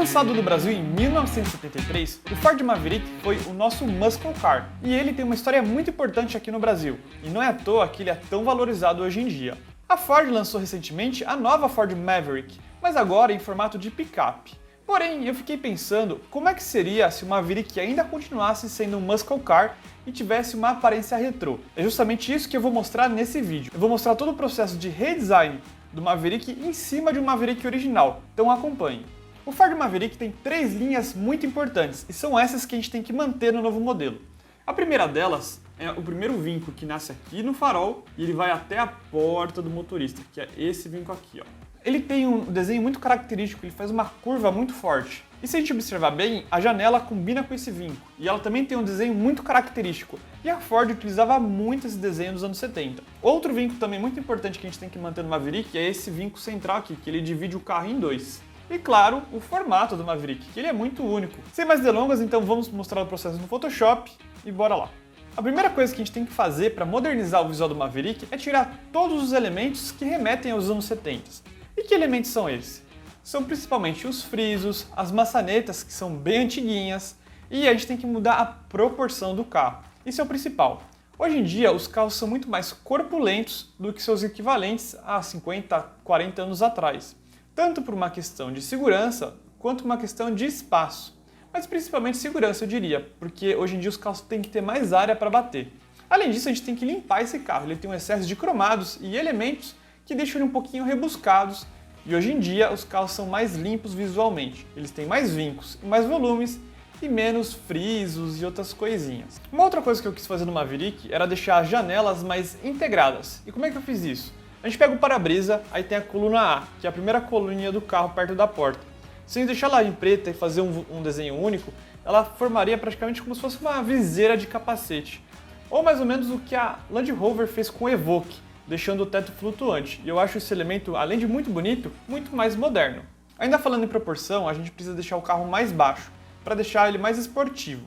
Lançado no Brasil em 1973, o Ford Maverick foi o nosso muscle car, e ele tem uma história muito importante aqui no Brasil, e não é à toa que ele é tão valorizado hoje em dia. A Ford lançou recentemente a nova Ford Maverick, mas agora em formato de picape. Porém, eu fiquei pensando como é que seria se o Maverick ainda continuasse sendo um muscle car e tivesse uma aparência retrô. É justamente isso que eu vou mostrar nesse vídeo. Eu vou mostrar todo o processo de redesign do Maverick em cima de um Maverick original, então acompanhe. O Ford Maverick tem três linhas muito importantes, e são essas que a gente tem que manter no novo modelo. A primeira delas é o primeiro vinco que nasce aqui no farol e ele vai até a porta do motorista, que é esse vinco aqui, ó. Ele tem um desenho muito característico, ele faz uma curva muito forte. E se a gente observar bem, a janela combina com esse vinco, e ela também tem um desenho muito característico. E a Ford utilizava muito esse desenho nos anos 70. Outro vinco também muito importante que a gente tem que manter no Maverick é esse vinco central aqui, que ele divide o carro em dois. E claro, o formato do Maverick, que ele é muito único. Sem mais delongas, então vamos mostrar o processo no Photoshop e bora lá. A primeira coisa que a gente tem que fazer para modernizar o visual do Maverick é tirar todos os elementos que remetem aos anos 70. E que elementos são esses? São principalmente os frisos, as maçanetas, que são bem antiguinhas, e a gente tem que mudar a proporção do carro. Isso é o principal. Hoje em dia, os carros são muito mais corpulentos do que seus equivalentes há 50, 40 anos atrás. Tanto por uma questão de segurança, quanto uma questão de espaço. Mas principalmente segurança, eu diria, porque hoje em dia os carros têm que ter mais área para bater. Além disso, a gente tem que limpar esse carro. Ele tem um excesso de cromados e elementos que deixam ele um pouquinho rebuscados. E hoje em dia, os carros são mais limpos visualmente. Eles têm mais vincos e mais volumes e menos frisos e outras coisinhas. Uma outra coisa que eu quis fazer no Maverick era deixar as janelas mais integradas. E como é que eu fiz isso? A gente pega o para-brisa, aí tem a coluna A, que é a primeira coluninha do carro perto da porta. Se a gente deixar ela em preta e fazer um desenho único, ela formaria praticamente como se fosse uma viseira de capacete. Ou mais ou menos o que a Land Rover fez com o Evoque, deixando o teto flutuante. E eu acho esse elemento, além de muito bonito, muito mais moderno. Ainda falando em proporção, a gente precisa deixar o carro mais baixo, para deixar ele mais esportivo.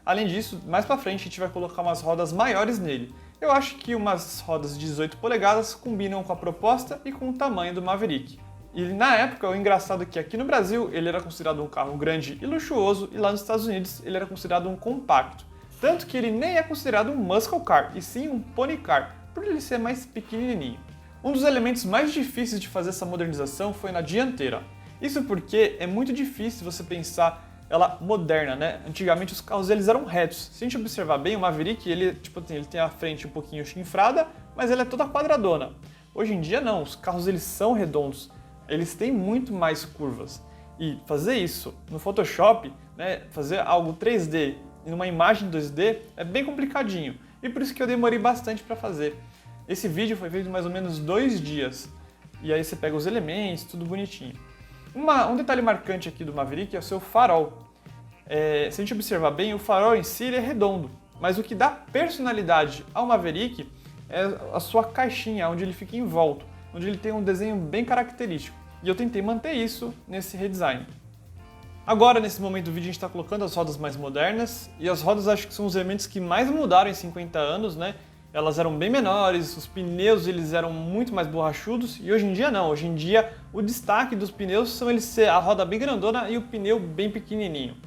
Além disso, mais para frente a gente vai colocar umas rodas maiores nele. Eu acho que umas rodas de 18 polegadas combinam com a proposta e com o tamanho do Maverick. E na época, o engraçado é que aqui no Brasil ele era considerado um carro grande e luxuoso, e lá nos Estados Unidos ele era considerado um compacto. Tanto que ele nem é considerado um muscle car, e sim um pony car, por ele ser mais pequenininho. Um dos elementos mais difíceis de fazer essa modernização foi na dianteira. Isso porque é muito difícil você pensar ela moderna, né? Antigamente os carros eles eram retos. Se a gente observar bem, o Maverick ele tem a frente um pouquinho chinfrada, mas ela é toda quadradona. Hoje em dia não, os carros eles são redondos, eles têm muito mais curvas. E fazer isso no Photoshop, né, fazer algo 3D em uma imagem 2D é bem complicadinho. E por isso que eu demorei bastante para fazer. Esse vídeo foi feito em mais ou menos 2 dias. E aí você pega os elementos, tudo bonitinho. Um detalhe marcante aqui do Maverick é o seu farol. Se a gente observar bem, o farol em si ele é redondo, mas o que dá personalidade ao Maverick é a sua caixinha, onde ele fica em volta, onde ele tem um desenho bem característico. E eu tentei manter isso nesse redesign. Agora, nesse momento do vídeo, a gente está colocando as rodas mais modernas, e as rodas acho que são os elementos que mais mudaram em 50 anos, né? Elas eram bem menores, os pneus eles eram muito mais borrachudos, e hoje em dia não. Hoje em dia o destaque dos pneus são eles ser a roda bem grandona e o pneu bem pequenininho.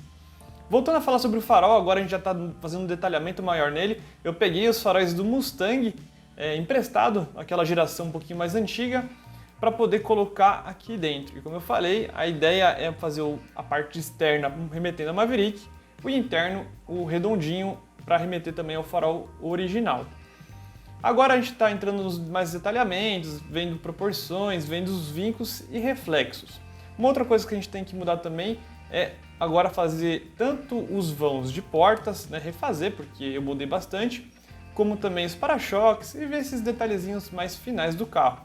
Voltando a falar sobre o farol, agora a gente já está fazendo um detalhamento maior nele. Eu peguei os faróis do Mustang, emprestado, aquela geração um pouquinho mais antiga, para poder colocar aqui dentro. E como eu falei, a ideia é fazer a parte externa remetendo ao Maverick, o interno, o redondinho, para remeter também ao farol original. Agora a gente está entrando nos mais detalhamentos, vendo proporções, vendo os vincos e reflexos. Uma outra coisa que a gente tem que mudar também é agora fazer tanto os vãos de portas, né, refazer, porque eu mudei bastante, como também os para-choques e ver esses detalhezinhos mais finais do carro.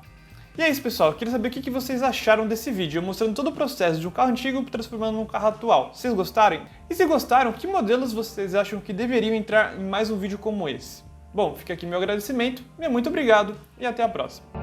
E é isso, pessoal, eu queria saber o que vocês acharam desse vídeo, eu mostrando todo o processo de um carro antigo transformando num carro atual. Vocês gostaram? E se gostaram, que modelos vocês acham que deveriam entrar em mais um vídeo como esse? Bom, fica aqui meu agradecimento, muito obrigado e até a próxima.